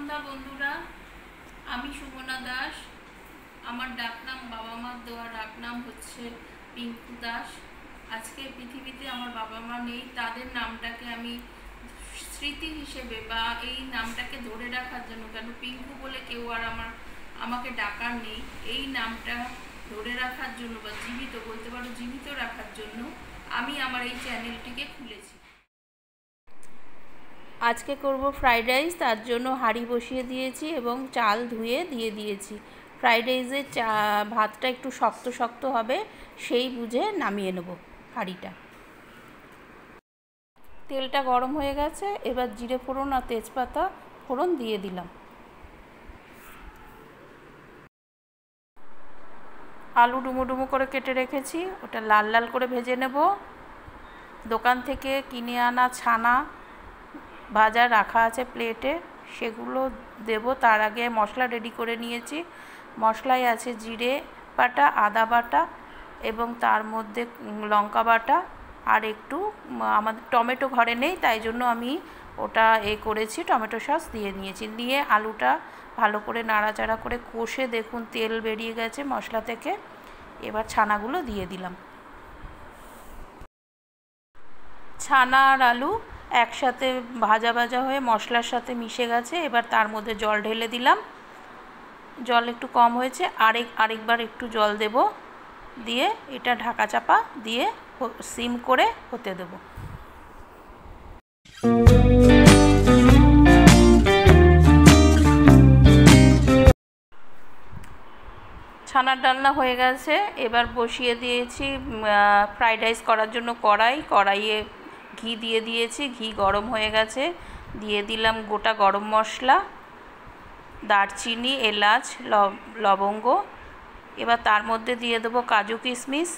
সন্ধ্যা বন্ধুরা, আমি সুমনা দাস। আমার ডাকনাম, বাবা মার দেওয়া ডাকনাম হচ্ছে পিঙ্কু দাস। আজকে পৃথিবীতে আমার বাবা মা নেই, তাদের নামটাকে আমি স্মৃতি হিসেবে বা এই নামটাকে ধরে রাখার জন্য, কেন পিঙ্কু বলে কেউ আর আমাকে ডাকার নেই, এই নামটা ধরে রাখার জন্য বা জীবিত বলতে পারো, জীবিত রাখার জন্য আমি আমার এই চ্যানেলটিকে খুলেছি। আজকে করব ফ্রাইড রাইস, তার জন্য হাঁড়ি বসিয়ে দিয়েছি এবং চাল ধুয়ে দিয়ে দিয়েছি। ফ্রাইড রাইসের ভাতটা একটু শক্ত শক্ত হবে, সেই বুঝে নামিয়ে নেব হাঁড়িটা। তেলটা গরম হয়ে গেছে, এবার জিরে ফোড়ন আর তেজপাতা ফোড়ন দিয়ে দিলাম। আলু ডুমো ডুমো করে কেটে রেখেছি, ওটা লাল লাল করে ভেজে নেব। দোকান থেকে কিনে আনা ছানা ভাজা রাখা আছে প্লেটে, সেগুলো দেব। তার আগে মশলা রেডি করে নিয়েছি। মশলায় আছে জিরে বাটা, আদা বাটা এবং তার মধ্যে লঙ্কা বাটা আর একটু আমাদের টমেটো ঘরে নেই, তাই জন্য আমি ওটা করেছি, টমেটো সস দিয়ে নিয়েছি। নিয়ে আলুটা ভালো করে নাড়াচাড়া করে কষে দেখুন তেল বেরিয়ে গেছে মশলা থেকে। এবার ছানাগুলো দিয়ে দিলাম। ছানা আর আলু একসাথে ভাজা ভাজা হয়ে মশলার সাথে মিশে গেছে। এবার তার মধ্যে জল ঢেলে দিলাম। জল একটু কম হয়েছে, আরেকবার একটু জল দেব, দিয়ে এটা ঢাকা চাপা দিয়ে সিম করে হতে দেব। ছানার ডালনা হয়ে গেছে। এবার বসিয়ে দিয়েছি ফ্রাইড রাইস করার জন্য কড়াইয়ে ঘি দিয়ে দিয়েছি। ঘি গরম হয়ে গেছে, দিয়ে দিলাম গোটা গরম মশলা, দারচিনি, এলাচ, লবঙ্গ। এবার তার মধ্যে দিয়ে দেবো কাজু কিশমিশ,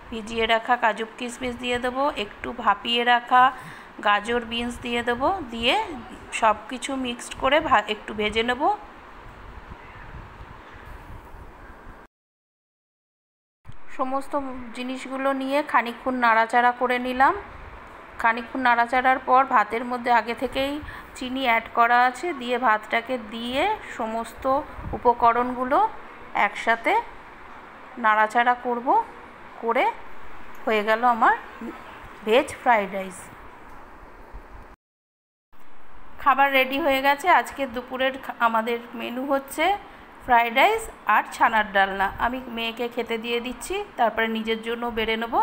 ভিজিয়ে রাখা কাজু কিশমিশ দিয়ে দেবো, একটু ভাপিয়ে রাখা গাজর বিনস দিয়ে দেবো, দিয়ে সব কিছু মিক্সড করে একটু ভেজে নেব। সমস্ত জিনিসগুলো নিয়ে খানিকক্ষণ নাড়াচাড়া করে নিলাম। খানিকক্ষণ নাড়াচাড়ার পর ভাতের মধ্যে আগে থেকেই চিনি অ্যাড করা আছে, দিয়ে ভাতটাকে দিয়ে সমস্ত উপকরণগুলো একসাথে নাড়াচাড়া করে হয়ে গেল আমার ভেজ ফ্রাইড রাইস। খাবার রেডি হয়ে গেছে। আজকে দুপুরের আমাদের মেনু হচ্ছে ফ্রাইড রাইস আর ছানার ডালনা। আমি মেয়েকে খেতে দিয়ে দিচ্ছি, তারপরে নিজের জন্য বেড়ে নেব।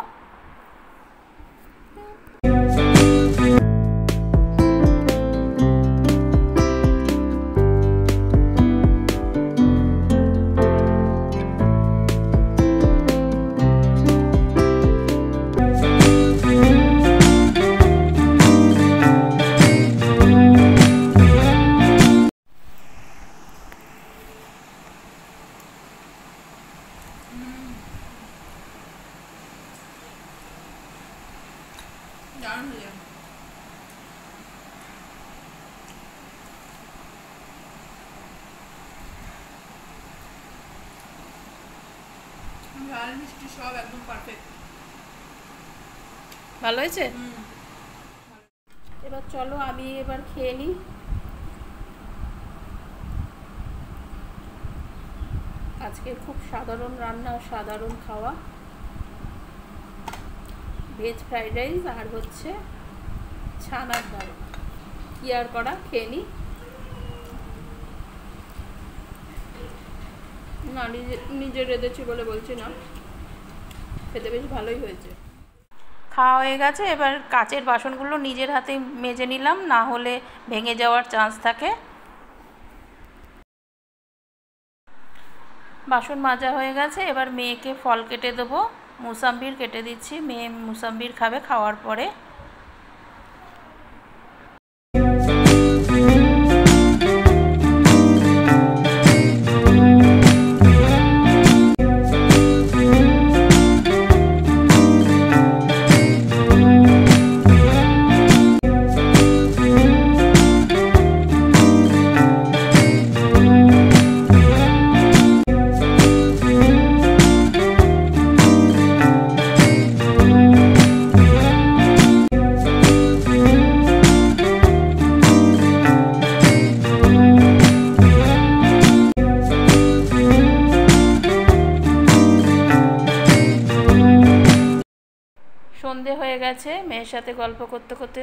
দারুণ হয়ে যাবে। ঝাল মিষ্টি সব একদম পারফেক্ট, ভালো হয়েছে। এবার চলো আমি এবার খেয়ে নিই। আজকে খুব সাধারণ রান্না, সাধারণ খাওয়া, ভেজ ফ্রাইড রাইস আর হচ্ছে ছানার ডাল। কি আর করা, খেয়ে নিই। না নিজে রেঁধেছি বলে বলছি না, খেতে বেশ ভালোই হয়েছে। খাওয়া হয়ে গেছে, এবার কাচের বাসনগুলো নিজের হাতে মেজে নিলাম, না হলে ভেঙে যাওয়ার চান্স থাকে। বাসন মাজা হয়ে গেছে। এবার মেয়েকে ফল কেটে দেবো। মুসাম্বির কেটে দিচ্ছি, মেয়ে মুসাম্বির খাবে খাওয়ার পরে। গেছে, মেয়ের সাথে গল্প করতে করতে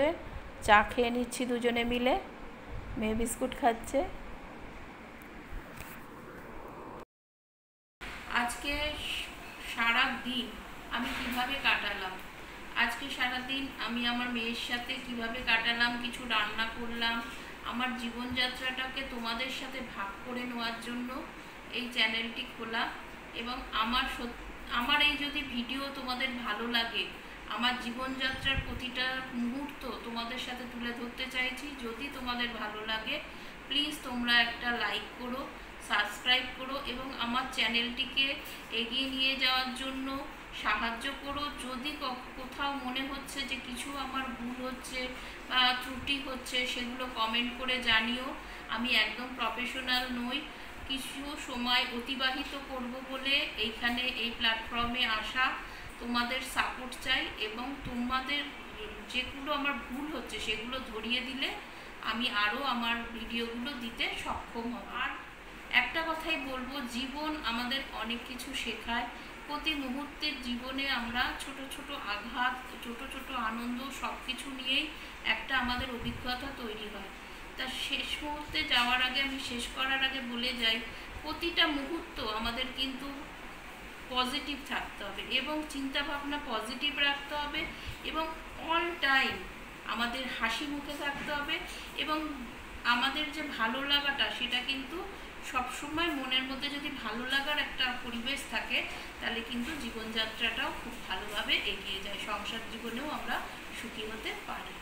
চা খেয়ে নিচ্ছি দুজনে মিলে। মেয়ে বিস্কুট খাচ্ছে। আজকে সারা দিন আমি কিভাবে কাটালাম, আজকে সারা দিন আমি আমার মেয়ের সাথে কিভাবে কাটালাম, কিছু রান্না করলাম, আমার জীবনযাত্রাটাকে তোমাদের সাথে ভাগ করে নেওয়ার জন্য এই চ্যানেলটি খোলা। এবং আমার এই যদি ভিডিও তোমাদের ভালো লাগে, আমার জীবনযাত্রার প্রতিটা মুহূর্ত তোমাদের সাথে তুলে ধরতে চাইছি। যদি তোমাদের ভালো লাগে প্লিজ তোমরা একটা লাইক করো, সাবস্ক্রাইব করো এবং আমার চ্যানেলটিকে এগিয়ে নিয়ে যাওয়ার জন্য সাহায্য করো। যদি কোথাও মনে হচ্ছে যে কিছু আমার ভুল হচ্ছে বা ত্রুটি হচ্ছে, সেগুলো কমেন্ট করে জানিও। আমি একদম প্রফেশনাল নই, কিছু সময় অতিবাহিত করব বলে এইখানে এই প্ল্যাটফর্মে আসা। তোমাদের সাপোর্ট চাই এবং তোমাদের যেগুলো আমার ভুল হচ্ছে সেগুলো ধরিয়ে দিলে আমি আরও আমার ভিডিওগুলো দিতে সক্ষম হব। আর একটা কথাই বলবো, জীবন আমাদের অনেক কিছু শেখায়। প্রতি মুহূর্তের জীবনে আমরা ছোট ছোট আঘাত, ছোট ছোট আনন্দ, সব কিছু নিয়েই একটা আমাদের অভিজ্ঞতা তৈরি হয়। তা শেষ মুহূর্তে যাওয়ার আগে, আমি শেষ করার আগে বলে যাই, প্রতিটা মুহূর্ত আমাদের কিন্তু পজিটিভ থাকতে হবে এবং চিন্তাভাবনা পজিটিভ রাখতে হবে এবং অল টাইম আমাদের হাসি মুখে থাকতে হবে এবং আমাদের যে ভালো লাগাটা সেটা কিন্তু সবসময় মনের মধ্যে যদি ভালো লাগার একটা পরিবেশ থাকে তাহলে কিন্তু জীবনযাত্রাটাও খুব ভালোভাবে এগিয়ে যায়, সংসার জীবনেও আমরা সুখী হতে পারি।